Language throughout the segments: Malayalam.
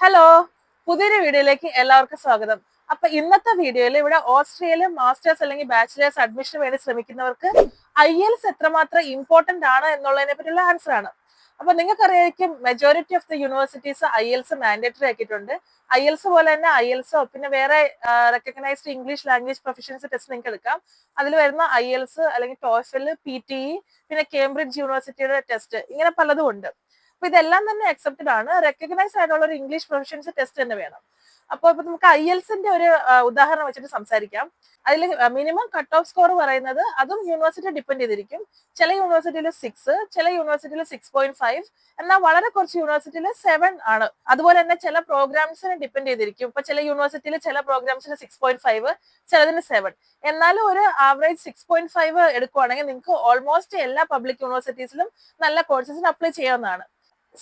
ഹലോ, പുതിയൊരു വീഡിയോയിലേക്ക് എല്ലാവർക്കും സ്വാഗതം. അപ്പൊ ഇന്നത്തെ വീഡിയോയിൽ ഇവിടെ ഓസ്ട്രേലിയയിൽ മാസ്റ്റേഴ്സ് അല്ലെങ്കിൽ ബാച്ചിലേഴ്സ് അഡ്മിഷന് വേണ്ടി ശ്രമിക്കുന്നവർക്ക് IELTS എത്രമാത്രം ഇമ്പോർട്ടന്റ് ആണ് എന്നുള്ളതിനെ പറ്റിയുള്ള ആൻസർ ആണ്. അപ്പൊ നിങ്ങൾക്കറിയായിരിക്കും majority of the universities IELTS mandatory ആക്കിയിട്ടുണ്ട്. IELTS പോലെ തന്നെ IELTS പിന്നെ വേറെ recognised English language proficiency test നിങ്ങൾക്ക് എടുക്കാം. അതിൽ വരുന്ന IELTS അല്ലെങ്കിൽ TOEFL, PTE, പിന്നെ കേംബ്രിഡ്ജ് യൂണിവേഴ്സിറ്റിയുടെ ടെസ്റ്റ്, ഇങ്ങനെ പലതും ഉണ്ട്. അപ്പൊ ഇതെല്ലാം തന്നെ അക്സെപ്റ്റഡ് ആണ്. റെക്കഗ്നൈസ് ആയിട്ടുള്ള ഒരു ഇംഗ്ലീഷ് പ്രൊഫഷൻസി ടെസ്റ്റ് തന്നെ വേണം. അപ്പൊ നമുക്ക് IELTSന്റെ ഒരു ഉദാഹരണം വെച്ചിട്ട് സംസാരിക്കാം. അതിൽ മിനിമം കട്ട് ഓഫ് സ്കോർ പറയുന്നത് അതും യൂണിവേഴ്സിറ്റി ഡിപ്പെൻഡ് ചെയ്തിരിക്കും. ചില യൂണിവേഴ്സിറ്റിയിൽ 6, ചില യൂണിവേഴ്സിറ്റിയിൽ 6.5, എന്നാൽ വളരെ കുറച്ച് യൂണിവേഴ്സിറ്റിയിൽ 7 ആണ്. അതുപോലെ തന്നെ ചില പ്രോഗ്രാംസിനെ ഡിപ്പെൻഡ് ചെയ്തിരിക്കും. ഇപ്പൊ ചില യൂണിവേഴ്സിറ്റിയിൽ ചില പ്രോഗ്രാംസിന് 6.5, ചിലതിന് 7. എന്നാലും ഒരു ആവറേജ് 6.5 എടുക്കുവാണെങ്കിൽ നിങ്ങൾക്ക് ഓൾമോസ്റ്റ് എല്ലാ പബ്ലിക് യൂണിവേഴ്സിറ്റീസിലും നല്ല കോഴ്സസിന് അപ്ലൈ ചെയ്യാവുന്നതാണ്.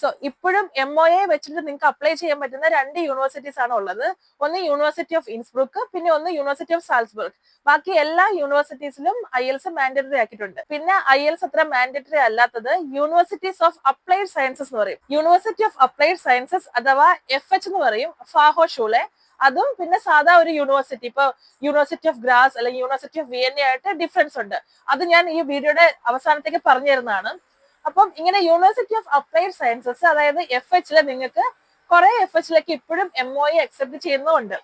സോ ഇപ്പോഴും MOA വെച്ചിട്ട് നിങ്ങൾക്ക് അപ്ലൈ ചെയ്യാൻ പറ്റുന്ന 2 യൂണിവേഴ്സിറ്റീസ് ആണ് ഉള്ളത്. ഒന്ന് യൂണിവേഴ്സിറ്റി ഓഫ് ഇൻസ്ബ്രുക്ക്, പിന്നെ ഒന്ന് യൂണിവേഴ്സിറ്റി ഓഫ് സാൽസ്ബർഗ്. ബാക്കി എല്ലാ യൂണിവേഴ്സിറ്റീസിലും IELTS മാൻഡേറ്ററി ആക്കിയിട്ടുണ്ട്. പിന്നെ IELTS അത്ര മാൻഡേറ്ററി അല്ലാത്തത് യൂണിവേഴ്സിറ്റീസ് ഓഫ് അപ്ലൈഡ് സയൻസസ് എന്ന് പറയും. യൂണിവേഴ്സിറ്റി ഓഫ് അപ്ലൈഡ് സയൻസസ് അഥവാ FH എന്ന് പറയും, ഫാഹോ ഷൂളെ. അതും പിന്നെ സാധാ ഒരു യൂണിവേഴ്സിറ്റി, ഇപ്പൊ യൂണിവേഴ്സിറ്റി ഓഫ് ഗ്രാസ് അല്ലെങ്കിൽ യൂണിവേഴ്സിറ്റി ഓഫ് വിയന്ന ആയിട്ട് ഡിഫറൻസ് ഉണ്ട്. അത് ഞാൻ ഈ വീഡിയോയുടെ അവസാനത്തേക്ക് പറഞ്ഞു തരുന്നതാണ്. അപ്പം ഇങ്ങനെ യൂണിവേഴ്സിറ്റി ഓഫ് അപ്ലൈഡ് സയൻസസ്, അതായത് FHല് നിങ്ങൾക്ക് കുറെ FHലേക്ക് ഇപ്പോഴും MOA അക്സെപ്റ്റ് ചെയ്യുന്നുണ്ട്.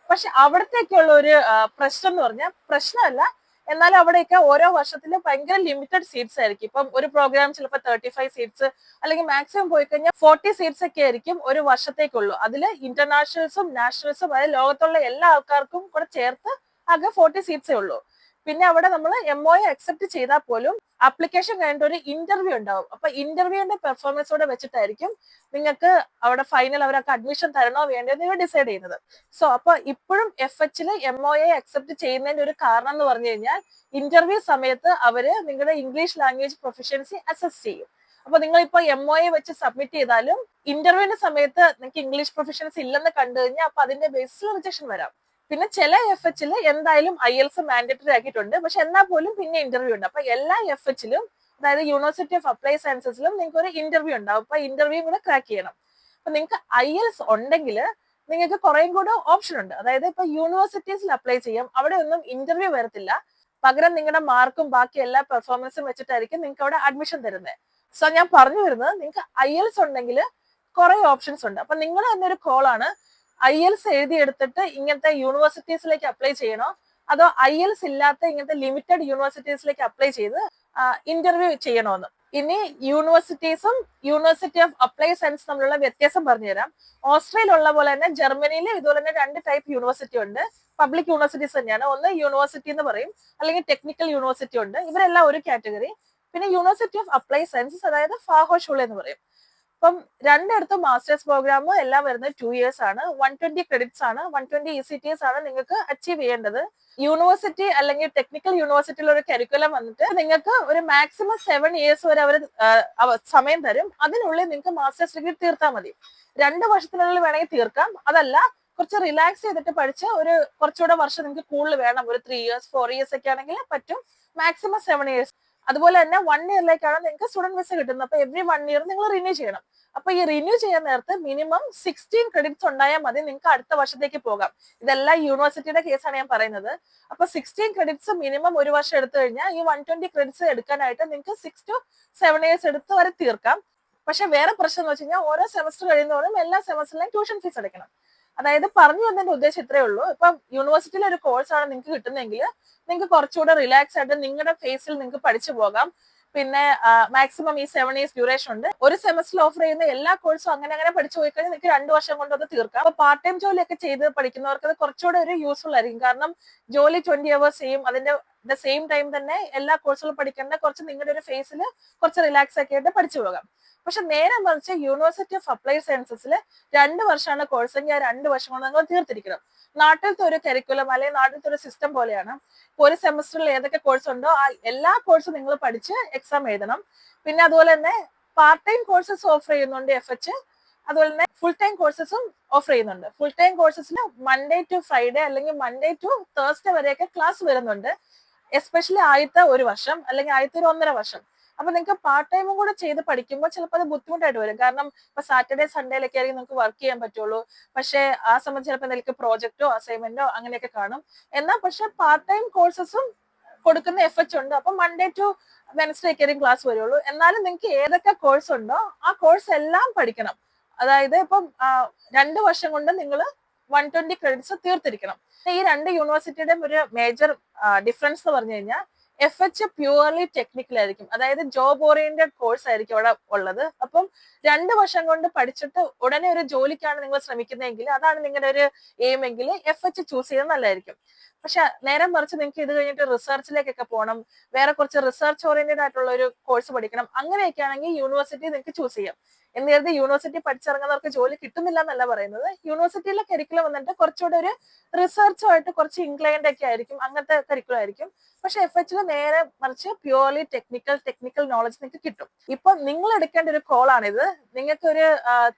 പക്ഷെ അവിടത്തേക്കുള്ള ഒരു പ്രശ്നം എന്ന് പറഞ്ഞാൽ, പ്രശ്നമല്ല, എന്നാലും അവിടെയൊക്കെ ഓരോ വർഷത്തിലും ഭയങ്കര ലിമിറ്റഡ് സീറ്റ്സ് ആയിരിക്കും. ഇപ്പം ഒരു പ്രോഗ്രാം ചിലപ്പോൾ 35 സീറ്റ്സ് അല്ലെങ്കിൽ മാക്സിമം പോയി കഴിഞ്ഞാൽ 40 സീറ്റ്സ് ഒക്കെ ആയിരിക്കും ഒരു വർഷത്തേക്കുള്ളൂ. അതിൽ ഇന്റർനാഷണൽസും നാഷണൽസും അതായത് ലോകത്തുള്ള എല്ലാ ആൾക്കാർക്കും കൂടെ ചേർത്ത് ആകെ 40 സീറ്റ്സേ ഉള്ളൂ. പിന്നെ അവിടെ നമ്മൾ MOA അക്സെപ്റ്റ് ചെയ്താൽ പോലും ആപ്ലിക്കേഷൻ കഴിഞ്ഞിട്ട് ഒരു ഇന്റർവ്യൂ ഉണ്ടാവും. അപ്പൊ ഇന്റർവ്യൂവിന്റെ പെർഫോമൻസോടെ വെച്ചിട്ടായിരിക്കും നിങ്ങൾക്ക് അവിടെ ഫൈനൽ അവർക്ക് അഡ്മിഷൻ തരണോ വേണ്ടോ എന്ന് ഡിസൈഡ് ചെയ്യുന്നത്. സോ അപ്പൊ ഇപ്പോഴും FHല് MOA അക്സെപ്റ്റ് ചെയ്യുന്നതിന്റെ ഒരു കാരണം എന്ന് പറഞ്ഞു കഴിഞ്ഞാൽ, ഇന്റർവ്യൂ സമയത്ത് അവര് നിങ്ങളുടെ ഇംഗ്ലീഷ് ലാംഗ്വേജ് പ്രൊഫഷൻസി അസസ് ചെയ്യും. അപ്പൊ നിങ്ങൾ ഇപ്പൊ MOA വെച്ച് സബ്മിറ്റ് ചെയ്താലും ഇന്റർവ്യൂവിന്റെ സമയത്ത് നിങ്ങൾക്ക് ഇംഗ്ലീഷ് പ്രൊഫഷൻസി ഇല്ലെന്ന് കണ്ടു കഴിഞ്ഞാൽ അപ്പൊ അതിന്റെ ബേസിൽ റിജക്ഷൻ വരാം. പിന്നെ ചില FHല് എന്തായാലും IELTS മാൻഡേറ്ററി ആക്കിയിട്ടുണ്ട്. പക്ഷെ എന്നാൽ പോലും പിന്നെ ഇന്റർവ്യൂ ഉണ്ട്. അപ്പൊ എല്ലാ FHലും, അതായത് യൂണിവേഴ്സിറ്റി ഓഫ് അപ്ലൈഡ് സയൻസസിലും നിങ്ങൾക്ക് ഒരു ഇന്റർവ്യൂ ഉണ്ടാവും. അപ്പൊ ഇന്റർവ്യൂ കൂടെ ക്രാക്ക് ചെയ്യണം. അപ്പൊ നിങ്ങൾക്ക് IELTS ഉണ്ടെങ്കിൽ നിങ്ങൾക്ക് കുറേയും കൂടെ ഓപ്ഷൻ ഉണ്ട്. അതായത് ഇപ്പൊ യൂണിവേഴ്സിറ്റീസിൽ അപ്ലൈ ചെയ്യാം, അവിടെ ഒന്നും ഇന്റർവ്യൂ വരത്തില്ല. പകരം നിങ്ങളുടെ മാർക്കും ബാക്കി എല്ലാ പെർഫോമൻസും വെച്ചിട്ടായിരിക്കും നിങ്ങൾക്ക് അവിടെ അഡ്മിഷൻ തരുന്നത്. സോ ഞാൻ പറഞ്ഞു വരുന്നത്, നിങ്ങൾക്ക് IELTS ഉണ്ടെങ്കിൽ കുറെ ഓപ്ഷൻസ് ഉണ്ട്. അപ്പൊ നിങ്ങൾ തന്നെ ഒരു കോളാണ്, IELTS എഴുതിയെടുത്തിട്ട് ഇങ്ങനത്തെ യൂണിവേഴ്സിറ്റീസിലേക്ക് അപ്ലൈ ചെയ്യണോ, അതോ IELTS ഇല്ലാത്ത ഇങ്ങനത്തെ ലിമിറ്റഡ് യൂണിവേഴ്സിറ്റീസിലേക്ക് അപ്ലൈ ചെയ്ത് ഇന്റർവ്യൂ ചെയ്യണോന്ന്. ഇനി യൂണിവേഴ്സിറ്റീസും യൂണിവേഴ്സിറ്റി ഓഫ് അപ്ലൈഡ് സയൻസ് തമ്മിലുള്ള വ്യത്യാസം പറഞ്ഞുതരാം. ഓസ്ട്രേലിയ ഉള്ള പോലെ തന്നെ ജർമ്മനിയിൽ ഇതുപോലെ തന്നെ 2 ടൈപ്പ് യൂണിവേഴ്സിറ്റി ഉണ്ട്. പബ്ലിക് യൂണിവേഴ്സിറ്റീസ് തന്നെയാണ്. ഒന്ന് യൂണിവേഴ്സിറ്റി എന്ന് പറയും, അല്ലെങ്കിൽ ടെക്നിക്കൽ യൂണിവേഴ്സിറ്റി ഉണ്ട്. ഇവരെല്ലാം ഒരു കാറ്റഗറി. പിന്നെ യൂണിവേഴ്സിറ്റി ഓഫ് അപ്ലൈഡ് സയൻസസ്, അതായത് ഫാഹോ ഷൂളെ എന്ന് പറയും. അപ്പം രണ്ടിടത്തും മാസ്റ്റേഴ്സ് പ്രോഗ്രാം എല്ലാം വരുന്നത് 2 years ആണ്. 120 ക്രെഡിറ്റ്സ് ആണ്, 120 ECTS ആണ് നിങ്ങൾക്ക് അച്ചീവ് ചെയ്യേണ്ടത്. യൂണിവേഴ്സിറ്റി അല്ലെങ്കിൽ ടെക്നിക്കൽ യൂണിവേഴ്സിറ്റിയിൽ ഒരു കരിക്കുലം വന്നിട്ട് നിങ്ങൾക്ക് ഒരു മാക്സിമം 7 years വരെ അവർ സമയം തരും. അതിനുള്ളിൽ നിങ്ങൾക്ക് മാസ്റ്റേഴ്സ് ഡിഗ്രി തീർത്താൽ മതി. 2 വർഷത്തിനുള്ളിൽ വേണമെങ്കിൽ തീർക്കാം. അതല്ല, കുറച്ച് റിലാക്സ് ചെയ്തിട്ട് പഠിച്ച് ഒരു കുറച്ചുകൂടെ വർഷം നിങ്ങൾക്ക് കൂടുതൽ വേണം, ഒരു 3 years 4 years ഒക്കെ ആണെങ്കിൽ പറ്റും. Maximum 7 years. അതുപോലെ തന്നെ 1 yearലേക്കാണ് നിങ്ങൾക്ക് സ്റ്റുഡന്റ് വിസ കിട്ടുന്നത്. അപ്പൊ എവറി 1 year നിങ്ങൾ റിന്യൂ ചെയ്യണം. അപ്പൊ ഈ റിന്യൂ ചെയ്യാൻ നേരത്ത് മിനിമം 16 ക്രെഡിറ്റ്സ് ഉണ്ടായാൽ മതി നിങ്ങൾക്ക് അടുത്ത വർഷത്തേക്ക് പോകാം. ഇതെല്ലാം യൂണിവേഴ്സിറ്റിയുടെ കേസാണ് ഞാൻ പറയുന്നത്. അപ്പൊ 16 ക്രെഡിറ്റ്സ് മിനിമം ഒരു വർഷം എടുത്തു കഴിഞ്ഞാൽ ഈ 120 ക്രെഡിറ്റ്സ് എടുക്കാനായിട്ട് നിങ്ങൾക്ക് 6 to 7 years എടുത്ത് വരെ തീർക്കാം. പക്ഷെ വേറെ പ്രശ്നം എന്ന് വെച്ച് കഴിഞ്ഞാൽ, ഓരോ സെമസ്റ്റർ കഴിയുന്നതോടും എല്ലാ സെമസ്റ്ററിലും ട്യൂഷൻ ഫീസ് അടയ്ക്കണം. അതായത് പറഞ്ഞു വന്നതിന്റെ ഉദ്ദേശം ഇത്രയേ ഉള്ളൂ. ഇപ്പം യൂണിവേഴ്സിറ്റിയിൽ ഒരു കോഴ്സാണ് നിങ്ങൾക്ക് കിട്ടുന്നതെങ്കിൽ നിങ്ങൾക്ക് കുറച്ചുകൂടെ റിലാക്സ് ആയിട്ട് നിങ്ങളുടെ ഫേസിൽ നിങ്ങൾക്ക് പഠിച്ചു പോകാം. പിന്നെ മാക്സിമം ഈ 7 years ഡ്യൂറേഷൻ ഉണ്ട്. ഒരു സെമസ്റ്ററിൽ ഓഫർ ചെയ്യുന്ന എല്ലാ കോഴ്സും അങ്ങനെ പഠിച്ചു പോയി കഴിഞ്ഞാൽ നിങ്ങൾക്ക് 2 വർഷം കൊണ്ട് അത് തീർക്കാം. അപ്പൊ പാർട്ട് ടൈം ജോലിയൊക്കെ ചെയ്ത് പഠിക്കുന്നവർക്ക് അത് കുറച്ചുകൂടെ ഒരു യൂസ്ഫുൾ ആയിരിക്കും. കാരണം ജോലി 20 hours ചെയ്യും, അതിന്റെ സെയിം ടൈം തന്നെ എല്ലാ കോഴ്സുകളും പഠിക്കേണ്ട, കുറച്ച് നിങ്ങളുടെ ഒരു ഫേസിൽ കുറച്ച് റിലാക്സ് ഒക്കെ ആയിട്ട് പഠിച്ചു പോകാം. പക്ഷെ നേരെ മറിച്ച് യൂണിവേഴ്സിറ്റി ഓഫ് അപ്ലൈഡ് സയൻസസിൽ 2 വർഷമാണ് കോഴ്സെങ്കിൽ ആ 2 വർഷം കൊണ്ട് നിങ്ങൾ തീർത്തിരിക്കണം. നാട്ടിലത്തെ ഒരു കരിക്കുലം അല്ലെങ്കിൽ നാട്ടിലത്തെ ഒരു സിസ്റ്റം പോലെയാണ്. ഒരു സെമസ്റ്ററിൽ ഏതൊക്കെ കോഴ്സ് ഉണ്ടോ ആ എല്ലാ കോഴ്സും നിങ്ങൾ പഠിച്ച് എക്സാം എഴുതണം. പിന്നെ അതുപോലെ തന്നെ പാർട്ട് ടൈം കോഴ്സസ് ഓഫർ ചെയ്യുന്നുണ്ട് FH. അതുപോലെ തന്നെ ഫുൾ ടൈം കോഴ്സസും ഓഫർ ചെയ്യുന്നുണ്ട്. ഫുൾ ടൈം കോഴ്സസിന് മൺഡേ ടു ഫ്രൈഡേ അല്ലെങ്കിൽ മൺഡേ ടു തേഴ്സ്ഡേ വരെയൊക്കെ ക്ലാസ് വരുന്നുണ്ട്. എസ്പെഷ്യലി ആദ്യത്തെ ഒരു വർഷം അല്ലെങ്കിൽ ആദ്യത്തെ ഒരു 1.5 വർഷം. അപ്പൊ നിങ്ങൾക്ക് പാർട്ട് ടൈമും കൂടെ ചെയ്ത് പഠിക്കുമ്പോൾ ചിലപ്പോൾ അത് ബുദ്ധിമുട്ടായിട്ട് വരും. കാരണം ഇപ്പൊ സാറ്റർഡേ സൺഡേയിലൊക്കെ ആയിരിക്കും നിങ്ങൾക്ക് വർക്ക് ചെയ്യാൻ പറ്റുള്ളൂ. പക്ഷേ ആ സമയത്ത് ചിലപ്പോൾ എന്തെങ്കിലും പ്രോജക്റ്റോ അസൈൻമെന്റോ അങ്ങനെയൊക്കെ കാണും. എന്നാൽ പക്ഷെ പാർട്ട് ടൈം കോഴ്സസും കൊടുക്കുന്ന എഫ്എച്ച് ഉണ്ട്. അപ്പൊ മൺഡേ ടു വെനസ്ഡേ ഒക്കെ ആയിരിക്കും ക്ലാസ് വരുള്ളൂ. എന്നാലും നിങ്ങൾക്ക് ഏതൊക്കെ കോഴ്സ് ഉണ്ടോ ആ കോഴ്സ് എല്ലാം പഠിക്കണം. അതായത് ഇപ്പം 2 വർഷം കൊണ്ട് നിങ്ങൾ 120 ക്രെഡിറ്റ്സ് തീർത്തിരിക്കണം. ഈ 2 യൂണിവേഴ്സിറ്റിയുടെയും ഒരു മേജർ ഡിഫറൻസ് എന്ന് പറഞ്ഞു കഴിഞ്ഞാൽ എഫ്എച്ച് പ്യുവർലി ടെക്നിക്കൽ ആയിരിക്കും. അതായത് ജോബ് ഓറിയന്റഡ് കോഴ്സ് ആയിരിക്കും അവിടെ ഉള്ളത്. അപ്പം 2 വർഷം കൊണ്ട് പഠിച്ചിട്ട് ഉടനെ ഒരു ജോലിക്കാണ് നിങ്ങൾ ശ്രമിക്കുന്നതെങ്കിൽ, അതാണ് നിങ്ങളുടെ ഒരു എയിം എങ്കിൽ എഫ്എച്ച് ചൂസ് ചെയ്യുന്നത് നല്ലതായിരിക്കും. പക്ഷെ നേരെ മറിച്ച് നിങ്ങൾക്ക് ഇത് കഴിഞ്ഞിട്ട് റിസർച്ചിലേക്കൊക്കെ പോകണം, വേറെ കുറച്ച് റിസർച്ച് ഓറിയന്റഡ് ആയിട്ടുള്ള ഒരു കോഴ്സ് പഠിക്കണം, അങ്ങനെയൊക്കെ ആണെങ്കിൽ യൂണിവേഴ്സിറ്റി നിങ്ങൾക്ക് ചൂസ് ചെയ്യാം. എന്ന് കരുതി യൂണിവേഴ്സിറ്റി പഠിച്ചിറങ്ങുന്നവർക്ക് ജോലി കിട്ടുന്നില്ല എന്നല്ല പറയുന്നത്. യൂണിവേഴ്സിറ്റിയിലെ കരിക്കുലം വന്നിട്ട് കുറച്ചുകൂടെ ഒരു റിസർച്ചുമായിട്ട് കുറച്ച് ഇൻക്ലൈൻഡ് ഒക്കെ ആയിരിക്കും, അങ്ങനത്തെ കരിക്കുലം ആയിരിക്കും. പക്ഷെ എഫ്എച്ചിൽ നേരെ മറിച്ച് പ്യുവർലി ടെക്നിക്കൽ നോളജ് നിങ്ങൾക്ക് കിട്ടും. ഇപ്പൊ നിങ്ങൾ എടുക്കേണ്ട ഒരു കോൾ ആണിത്. നിങ്ങൾക്ക് ഒരു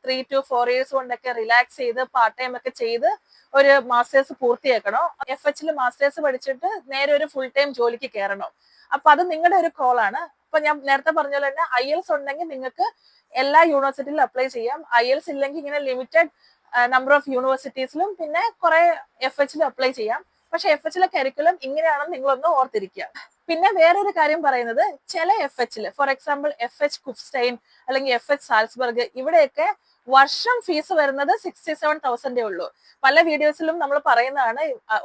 3 to 4 years കൊണ്ടൊക്കെ റിലാക്സ് ചെയ്ത് പാർട്ട് ടൈം ഒക്കെ ചെയ്ത് ഒരു മാസ്റ്റേഴ്സ് പൂർത്തിയാക്കണോ, എഫ്എച്ചിൽ മാസ്റ്റേഴ്സ് പഠിച്ചിട്ട് നേരെ ഒരു ഫുൾ ടൈം ജോലിക്ക് കയറണോ? അപ്പൊ അത് നിങ്ങളുടെ ഒരു കോൾ ആണ്. ഇപ്പൊ ഞാൻ നേരത്തെ പറഞ്ഞ പോലെ തന്നെ IELTS ഉണ്ടെങ്കിൽ നിങ്ങൾക്ക് എല്ലാ യൂണിവേഴ്സിറ്റിയിലും അപ്ലൈ ചെയ്യാം. IELTS ഇല്ലെങ്കിൽ ഇങ്ങനെ ലിമിറ്റഡ് നമ്പർ ഓഫ് യൂണിവേഴ്സിറ്റീസിലും പിന്നെ കുറെ എഫ്എച്ചിലും അപ്ലൈ ചെയ്യാം. പക്ഷെ എഫ്എച്ചിലെ കരിക്കുലം ഇങ്ങനെയാണെന്ന് നിങ്ങളൊന്ന് ഓർത്തിരിക്കുക. പിന്നെ വേറൊരു കാര്യം പറയുന്നത്, ചില എഫ്എച്ചില് ഫോർ എക്സാമ്പിൾ FH കുഫ്സ്റ്റൈൻ അല്ലെങ്കിൽ FH സാൽസ്ബർഗ്, ഇവിടെയൊക്കെ വർഷം ഫീസ് വരുന്നത് 67,000 ഉള്ളൂ. പല വീഡിയോസിലും നമ്മൾ പറയുന്നതാണ്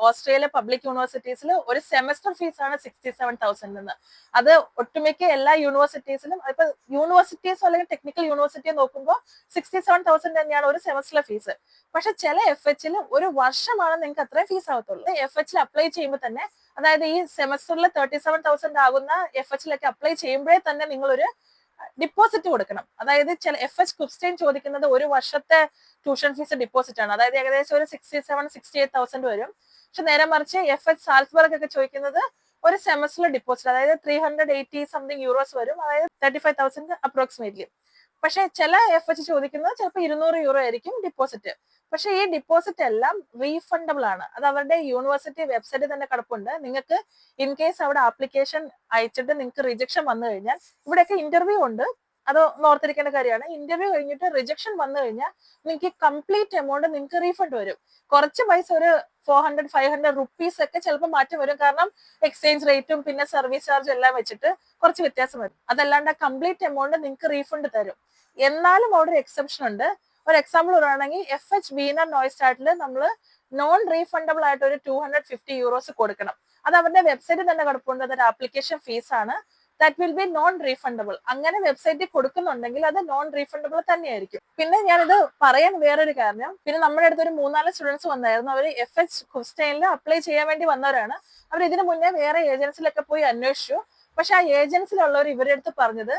ഓസ്ട്രേലിയ പബ്ലിക് യൂണിവേഴ്സിറ്റീസിൽ ഒരു സെമസ്റ്റർ ഫീസ് ആണ് 67,000 എന്ന്. അത് ഒട്ടുമിക്ക എല്ലാ യൂണിവേഴ്സിറ്റീസിലും, ഇപ്പൊ യൂണിവേഴ്സിറ്റീസ് അല്ലെങ്കിൽ ടെക്നിക്കൽ യൂണിവേഴ്സിറ്റിയെ നോക്കുമ്പോൾ 67,000 തന്നെയാണ് ഒരു സെമസ്റ്ററിലെ ഫീസ്. പക്ഷെ ചില എഫ്എച്ചിൽ ഒരു വർഷമാണ് നിങ്ങൾക്ക് അത്രയും ഫീസ് ആവത്തുള്ളൂ. എഫ്എച്ചിൽ അപ്ലൈ ചെയ്യുമ്പോൾ തന്നെ, അതായത് ഈ സെമസ്റ്ററിൽ 37,000 ആകുന്ന എഫ്എച്ചിലൊക്കെ അപ്ലൈ ചെയ്യുമ്പോഴേ തന്നെ നിങ്ങളൊരു ഡിപ്പോസിറ്റ് കൊടുക്കണം. അതായത് ചില FH കുഫ്സ്റ്റൈൻ ചോദിക്കുന്നത് ഒരു വർഷത്തെ ട്യൂഷൻ ഫീസ് ഡിപ്പോസിറ്റ് ആണ്. അതായത് ഏകദേശം ഒരു 67,000-68,000 വരും. പക്ഷെ നേരെ മറിച്ച് FH സാൽസ്ബർഗ് ഒക്കെ ചോദിക്കുന്നത് ഒരു സെമസ്റ്ററിൽ ഡിപ്പോസിറ്റ്, അതായത് 380 സംതിങ് യൂറോസ് വരും, അതായത് 35,000 അപ്രോക്സിമേറ്റ്ലി. പക്ഷെ ചില FH ചോദിക്കുന്നത് ചിലപ്പോൾ 200 യൂറോ ആയിരിക്കും ഡിപ്പോസിറ്റ്. പക്ഷെ ഈ ഡിപ്പോസിറ്റ് എല്ലാം റീഫണ്ടബിൾ ആണ്. അത് അവരുടെ യൂണിവേഴ്സിറ്റി വെബ്സൈറ്റിൽ തന്നെ കിടപ്പുണ്ട്. നിങ്ങൾക്ക് ഇൻ കേസ് അവിടെ ആപ്ലിക്കേഷൻ അയച്ചിട്ട് നിങ്ങൾക്ക് റിജക്ഷൻ വന്നു കഴിഞ്ഞാൽ, ഇവിടെയൊക്കെ ഇന്റർവ്യൂ ഉണ്ട്, അത് ഓർത്തിരിക്കേണ്ട കാര്യമാണ്. ഇന്റർവ്യൂ കഴിഞ്ഞിട്ട് റിജക്ഷൻ വന്നു കഴിഞ്ഞാൽ നിങ്ങൾക്ക് കംപ്ലീറ്റ് എമൗണ്ട് നിങ്ങൾക്ക് റീഫണ്ട് വരും. കുറച്ച് പൈസ, ഒരു 400-500 റുപ്പീസ് ഒക്കെ ചിലപ്പോൾ മാറ്റം വരും. കാരണം എക്സ്ചേഞ്ച് റേറ്റും പിന്നെ സർവീസ് ചാർജും എല്ലാം വെച്ചിട്ട് കുറച്ച് വ്യത്യാസം വരും. അതല്ലാണ്ട് കംപ്ലീറ്റ് എമൗണ്ട് നിങ്ങൾക്ക് റീഫണ്ട് തരും. എന്നാലും അവിടെ ഒരു എക്സെപ്ഷൻ ഉണ്ട്. ഒരു എക്സാമ്പിൾ പറയുകയാണെങ്കിൽ FH വീനർ നോയ്സ്റ്റാറ്റിൽ നമ്മൾ നോൺ റീഫണ്ടബിൾ ആയിട്ട് ഒരു 250 യൂറോസ് കൊടുക്കണം. അത് അവരുടെ വെബ്സൈറ്റിൽ തന്നെ കിടപ്പുണ്ട്. അതൊരു ആപ്ലിക്കേഷൻ ഫീസ് ആണ്. That will be non refundable. അങ്ങനെ വെബ്സൈറ്റിൽ കൊടുക്കുന്നുണ്ടെങ്കിൽ അത് നോൺ റീഫണ്ടബിൾ തന്നെയായിരിക്കും. പിന്നെ ഞാനിത് പറയാൻ വേറൊരു കാരണം, പിന്നെ നമ്മുടെ അടുത്ത് ഒരു 3-4 സ്റ്റുഡൻസ് വന്നായിരുന്നു. അവർ FH കുഫ്സ്റ്റൈനിൽ അപ്ലൈ ചെയ്യാൻ വേണ്ടി വന്നവരാണ്. അവർ ഇതിനു മുന്നേ വേറെ ഏജൻസിലൊക്കെ പോയി അന്വേഷിച്ചു. പക്ഷെ ആ ഏജൻസിലുള്ളവർ ഇവരുടെ അടുത്ത് പറഞ്ഞത്,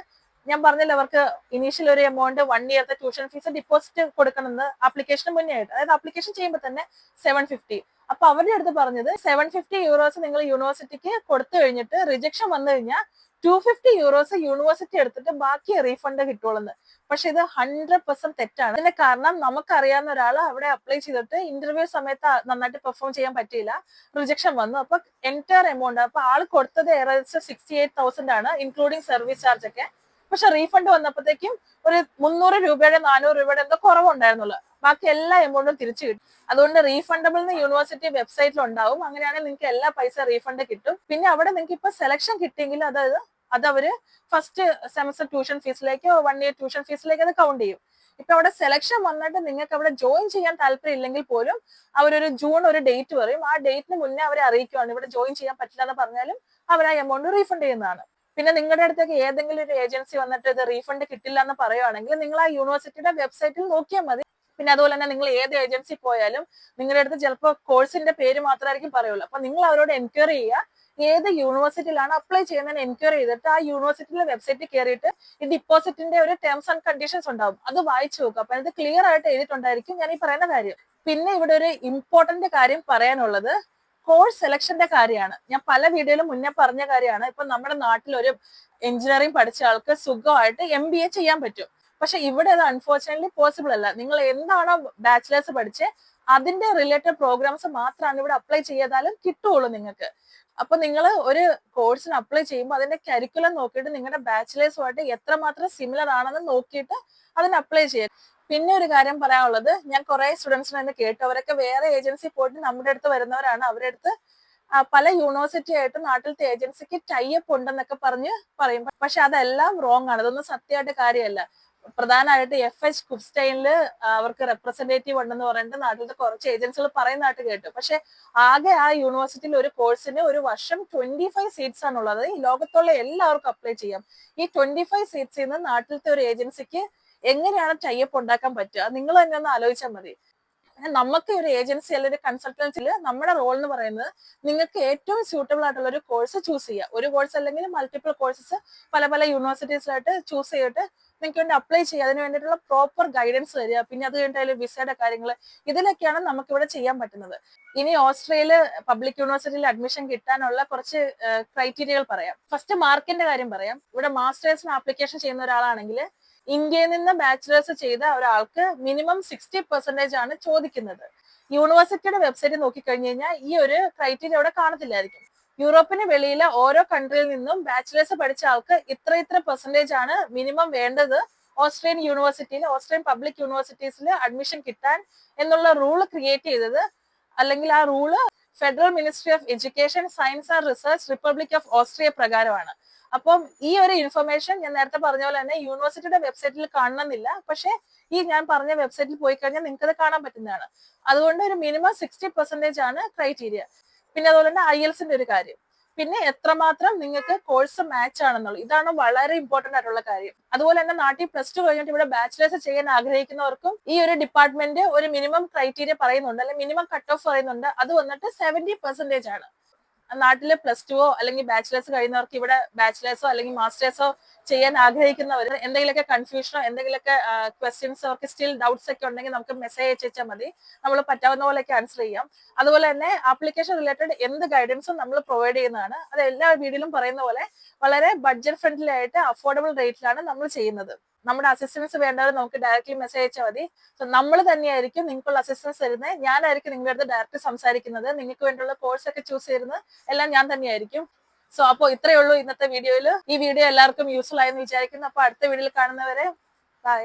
ഞാൻ പറഞ്ഞില്ല അവർക്ക് ഇനീഷ്യൽ ഒരു എമൗണ്ട് 1 ഇയർത്തെ ട്യൂഷൻ ഫീസ് ഡിപ്പോസിറ്റ് കൊടുക്കണമെന്ന് ആപ്ലിക്കേഷന് മുന്നേ ആയിട്ട്, അതായത് ആപ്ലിക്കേഷൻ ചെയ്യുമ്പോൾ തന്നെ 750. അപ്പൊ അവരുടെ അടുത്ത് പറഞ്ഞത് 750 യൂറോസ് നിങ്ങൾ യൂണിവേഴ്സിറ്റിക്ക് കൊടുത്തു കഴിഞ്ഞിട്ട് റിജക്ഷൻ വന്നു കഴിഞ്ഞാൽ 250 യൂറോസ് യൂണിവേഴ്സിറ്റി എടുത്തിട്ട് ബാക്കി റീഫണ്ട് കിട്ടുള്ളൂ. പക്ഷെ ഇത് 100% തെറ്റാണ്. അതിന്റെ കാരണം, നമുക്കറിയാവുന്ന ഒരാൾ അവിടെ അപ്ലൈ ചെയ്തിട്ട് ഇന്റർവ്യൂ സമയത്ത് നന്നായിട്ട് പെർഫോം ചെയ്യാൻ പറ്റിയില്ല, റിജക്ഷൻ വന്നു. അപ്പൊ എൻറ്റയർ എമൗണ്ട്, അപ്പൊ ആള് കൊടുത്തത് ഏകദേശം 68,000 ആണ് ഇൻക്ലൂഡിങ് സർവീസ് ചാർജ് ഒക്കെ. പക്ഷെ റീഫണ്ട് വന്നപ്പോഴത്തേക്കും ഒരു 300 രൂപയുടെ 400 രൂപയുടെ എന്തോ കുറവുണ്ടായിരുന്നുള്ളൂ. ബാക്കി എല്ലാ എമൗണ്ടും തിരിച്ചു കിട്ടും. അതുകൊണ്ട് റീഫണ്ടബിൾ എന്ന് യൂണിവേഴ്സിറ്റി വെബ്സൈറ്റിൽ ഉണ്ടാവും. അങ്ങനെയാണെങ്കിൽ നിങ്ങൾക്ക് എല്ലാ പൈസ റീഫണ്ട് കിട്ടും. പിന്നെ അവിടെ നിങ്ങൾക്ക് ഇപ്പൊ സെലക്ഷൻ കിട്ടിയെങ്കിൽ അത് അവര് ഫസ്റ്റ് സെമസ്റ്റർ ട്യൂഷൻ ഫീസിലേക്കോ 1 ഇയർ ട്യൂഷൻ ഫീസിലേക്ക് അത് കൗണ്ട് ചെയ്യും. ഇപ്പൊ അവിടെ സെലക്ഷൻ വന്നിട്ട് നിങ്ങൾക്ക് അവിടെ ജോയിൻ ചെയ്യാൻ താല്പര്യം ഇല്ലെങ്കിൽ പോലും അവരൊരു ജൂൺ ഒരു ഡേറ്റ് പറയും. ആ ഡേറ്റിന് മുന്നേ അവരെ അറിയിക്കുവാണ് ഇവിടെ ജോയിൻ ചെയ്യാൻ പറ്റില്ല എന്ന് പറഞ്ഞാലും അവർ ആ എമൗണ്ട് റീഫണ്ട് ചെയ്യുന്നതാണ്. പിന്നെ നിങ്ങളുടെ അടുത്തേക്ക് ഏതെങ്കിലും ഒരു ഏജൻസി വന്നിട്ട് ഇത് റീഫണ്ട് കിട്ടില്ല എന്ന് പറയുവാണെങ്കിൽ നിങ്ങൾ ആ യൂണിവേഴ്സിറ്റിയുടെ വെബ്സൈറ്റിൽ നോക്കിയാൽ മതി. പിന്നെ അതുപോലെ തന്നെ നിങ്ങൾ ഏത് ഏജൻസി പോയാലും നിങ്ങളുടെ അടുത്ത് ചിലപ്പോൾ കോഴ്സിന്റെ പേര് മാത്രമായിരിക്കും പറയുള്ളൂ. അപ്പൊ നിങ്ങൾ അവരോട് എൻക്വയറി ചെയ്യുക, ഏത് യൂണിവേഴ്സിറ്റിയിലാണ് അപ്ലൈ ചെയ്യുന്നതെന്ന് എൻക്വയറി ചെയ്തിട്ട് ആ യൂണിവേഴ്സിറ്റിയിലെ വെബ്സൈറ്റിൽ കയറിയിട്ട് ഈ ഡിപ്പോസിറ്റിന്റെ ഒരു ടേംസ് ആൻഡ് കണ്ടീഷൻസ് ഉണ്ടാവും, അത് വായിച്ചു നോക്കുക. അപ്പൊ അത് ക്ലിയർ ആയിട്ട് എഴുതിയിട്ടുണ്ടായിരിക്കും ഞാൻ ഈ പറയുന്ന കാര്യം. പിന്നെ ഇവിടെ ഒരു ഇമ്പോർട്ടന്റ് കാര്യം പറയാനുള്ളത് കോഴ്സ് സെലക്ഷന്റെ കാര്യമാണ്. ഞാൻ പല വീഡിയോയിലും മുന്നേ പറഞ്ഞ കാര്യമാണ്. ഇപ്പൊ നമ്മുടെ നാട്ടിൽ ഒരു എഞ്ചിനീയറിംഗ് പഠിച്ച ആൾക്ക് സുഖമായിട്ട് MBA ചെയ്യാൻ പറ്റും. പക്ഷെ ഇവിടെ അത് അൺഫോർച്ചുനേറ്റ്ലി പോസിബിൾ അല്ല. നിങ്ങൾ എന്താണോ ബാച്ചിലേഴ്സ് പഠിച്ചത് അതിന്റെ റിലേറ്റഡ് പ്രോഗ്രാംസ് മാത്രമാണ് ഇവിടെ അപ്ലൈ ചെയ്താലും കിട്ടുള്ളൂ നിങ്ങൾക്ക്. അപ്പൊ നിങ്ങൾ ഒരു കോഴ്സിന് അപ്ലൈ ചെയ്യുമ്പോൾ അതിന്റെ കരിക്കുലം നോക്കിയിട്ട് നിങ്ങളുടെ ബാച്ചിലേഴ്സുമായിട്ട് എത്രമാത്രം സിമിലർ ആണെന്ന് നോക്കിയിട്ട് അതിന് അപ്ലൈ ചെയ്യുക. പിന്നെ ഒരു കാര്യം പറയാനുള്ളത്, ഞാൻ കുറെ സ്റ്റുഡൻസിനെ തന്നെ കേട്ടു, അവരൊക്കെ വേറെ ഏജൻസി പോയിട്ട് നമ്മുടെ അടുത്ത് വരുന്നവരാണ്. അവരുടെ അടുത്ത് പല യൂണിവേഴ്സിറ്റി ആയിട്ട് നാട്ടിലത്തെ ഏജൻസിക്ക് ടൈപ്പ് ഉണ്ടെന്നൊക്കെ പറയും. പക്ഷെ അതെല്ലാം റോങ് ആണ്. അതൊന്നും സത്യമായിട്ട് കാര്യമല്ല. പ്രധാനമായിട്ട് FH കുപ്സ്റ്റൈനിൽ അവർക്ക് റെപ്രസെന്റേറ്റീവ് ഉണ്ടെന്ന് പറഞ്ഞിട്ട് നാട്ടിലത്തെ കുറച്ച് ഏജൻസികൾ പറയുന്നതായിട്ട് കേട്ടു. പക്ഷെ ആകെ ആ യൂണിവേഴ്സിറ്റിയിൽ ഒരു കോഴ്സിന് ഒരു വർഷം 25 സീറ്റ്സ് ആണുള്ളത്. ഈ ലോകത്തുള്ള എല്ലാവർക്കും അപ്ലൈ ചെയ്യാം. ഈ 25 സീറ്റ്സിൽ നിന്ന് നാട്ടിലത്തെ ഒരു ഏജൻസിക്ക് എങ്ങനെയാണ് ടൈപ്പ് ഉണ്ടാക്കാൻ പറ്റുക? നിങ്ങൾ തന്നെ ഒന്ന് ആലോചിച്ചാൽ മതി. നമുക്ക് ഒരു ഏജൻസി അല്ലെങ്കിൽ കൺസൾട്ടൻസിൽ നമ്മുടെ റോൾ എന്ന് പറയുന്നത് നിങ്ങൾക്ക് ഏറ്റവും സ്യൂട്ടബിൾ ആയിട്ടുള്ള ഒരു കോഴ്സ് ചൂസ് ചെയ്യുക. ഒരു കോഴ്സ് അല്ലെങ്കിൽ മൾട്ടിപ്പിൾ കോഴ്സസ് പല പല യൂണിവേഴ്സിറ്റീസിലായിട്ട് ചൂസ് ചെയ്തിട്ട് നിങ്ങൾക്ക് വേണ്ടി അപ്ലൈ ചെയ്യുക. അതിന് വേണ്ടിയിട്ടുള്ള പ്രോപ്പർ ഗൈഡൻസ് തരിക. പിന്നെ അത് കഴിഞ്ഞിട്ട് വിസയുടെ കാര്യങ്ങൾ, ഇതിലൊക്കെയാണ് നമുക്ക് ഇവിടെ ചെയ്യാൻ പറ്റുന്നത്. ഇനി ഓസ്ട്രേലിയയില് പബ്ലിക് യൂണിവേഴ്സിറ്റിയിൽ അഡ്മിഷൻ കിട്ടാനുള്ള കുറച്ച് ക്രൈറ്റീരിയകൾ പറയാം. ഫസ്റ്റ് മാർക്കിന്റെ കാര്യം പറയാം. ഇവിടെ മാസ്റ്റേഴ്സിന് ആപ്ലിക്കേഷൻ ചെയ്യുന്ന ഒരാളാണെങ്കിൽ ഇന്ത്യയിൽ നിന്ന് ബാച്ചിലേഴ്സ് ചെയ്ത ഒരാൾക്ക് മിനിമം 60% ആണ് ചോദിക്കുന്നത്. യൂണിവേഴ്സിറ്റിയുടെ വെബ്സൈറ്റ് നോക്കിക്കഴിഞ്ഞു കഴിഞ്ഞാൽ ഈ ഒരു ക്രൈറ്റീരിയ അവിടെ കാണത്തില്ലായിരിക്കും. യൂറോപ്പിന് വെളിയിലെ ഓരോ കൺട്രിയിൽ നിന്നും ബാച്ചിലേഴ്സ് പഠിച്ച ആൾക്ക് ഇത്ര പെർസെന്റേജ് ആണ് മിനിമം വേണ്ടത് ഓസ്ട്രേലിയൻ യൂണിവേഴ്സിറ്റിയിൽ, ഓസ്ട്രേലിയൻ പബ്ലിക് യൂണിവേഴ്സിറ്റീസിൽ അഡ്മിഷൻ കിട്ടാൻ എന്നുള്ള റൂള് ക്രിയേറ്റ് ചെയ്തത്, അല്ലെങ്കിൽ ആ rule federal ministry of education, science and research, republic of Austria പ്രകാരമാണ്. അപ്പം ഈ ഒരു ഇൻഫർമേഷൻ ഞാൻ നേരത്തെ പറഞ്ഞ പോലെ തന്നെ യൂണിവേഴ്സിറ്റിയുടെ വെബ്സൈറ്റിൽ കാണണമെന്നില്ല. പക്ഷെ ഈ ഞാൻ പറഞ്ഞ വെബ്സൈറ്റിൽ പോയി കഴിഞ്ഞാൽ നിങ്ങൾക്ക് അത് കാണാൻ പറ്റുന്നതാണ്. അതുകൊണ്ട് ഒരു മിനിമം 60% ആണ് ക്രൈറ്റീരിയ. പിന്നെ അതുപോലെ തന്നെ IELTSന്റെ ഒരു കാര്യം, പിന്നെ എത്രമാത്രം നിങ്ങൾക്ക് കോഴ്സ് മാച്ച് ആണെന്നുള്ളത്, ഇതാണ് വളരെ ഇമ്പോർട്ടന്റ് ആയിട്ടുള്ള കാര്യം. അതുപോലെ തന്നെ നാട്ടിൽ +2 കഴിഞ്ഞിട്ട് ഇവിടെ ബാച്ചിലേഴ്സ് ചെയ്യാൻ ആഗ്രഹിക്കുന്നവർക്കും ഈ ഒരു ഡിപ്പാർട്ട്മെന്റ് ഒരു മിനിമം ക്രൈറ്റീരിയ പറയുന്നുണ്ട്, അല്ലെങ്കിൽ മിനിമം കട്ട് ഓഫ് പറയുന്നുണ്ട്. അത് വന്നിട്ട് 70% ആണ്. നാട്ടില് +2 അല്ലെങ്കിൽ ബാച്ചിലേഴ്സ് കഴിയുന്നവർക്ക് ഇവിടെ ബാച്ചിലേഴ്സോ അല്ലെങ്കിൽ മാസ്റ്റേഴ്സോ ചെയ്യാൻ ആഗ്രഹിക്കുന്നവർ എന്തെങ്കിലുമൊക്കെ കൺഫ്യൂഷനോ എന്തെങ്കിലുമൊക്കെ ക്വസ്റ്റ്യൻസ്, അവർക്ക് സ്റ്റിൽ ഡൗട്ട്സ് ഒക്കെ ഉണ്ടെങ്കിൽ നമുക്ക് മെസ്സേജ് അയച്ചാൽ മതി. നമ്മൾ പറ്റാവുന്ന പോലെയൊക്കെ ആൻസർ ചെയ്യാം. അതുപോലെ തന്നെ ആപ്ലിക്കേഷൻ റിലേറ്റഡ് എന്ത് ഗൈഡൻസും നമ്മൾ പ്രൊവൈഡ് ചെയ്യുന്നതാണ്. അത് എല്ലാ വീഡിയോയിലും പറയുന്ന പോലെ വളരെ ബഡ്ജറ്റ് ഫ്രണ്ട്ലി ആയിട്ട് അഫോർഡബിൾ റേറ്റിലാണ് നമ്മൾ ചെയ്യുന്നത്. നമ്മുടെ അസിസ്റ്റൻസ് വേണ്ടവർ നമുക്ക് ഡയറക്റ്റ്ലി മെസ്സേജ് അയച്ചാൽ മതി. സോ നമ്മൾ തന്നെയായിരിക്കും നിങ്ങൾക്കുള്ള അസിസ്റ്റൻസ് തരുന്നത്. ഞാനായിരിക്കും നിങ്ങളുടെ അടുത്ത് ഡയറക്റ്റ് സംസാരിക്കുന്നത്. നിങ്ങൾക്ക് വേണ്ടിയുള്ള കോഴ്സ് ഒക്കെ ചൂസ് ചെയ്യുന്നത് എല്ലാം ഞാൻ തന്നെയായിരിക്കും. സോ അപ്പോൾ ഇത്രയേ ഉള്ളൂ ഇന്നത്തെ വീഡിയോയിൽ. ഈ വീഡിയോ എല്ലാവർക്കും യൂസ്ഫുൾ ആയെന്ന് വിചാരിക്കുന്നു. അപ്പോൾ അടുത്ത വീഡിയോയിൽ കാണുന്നവരെ ബൈ.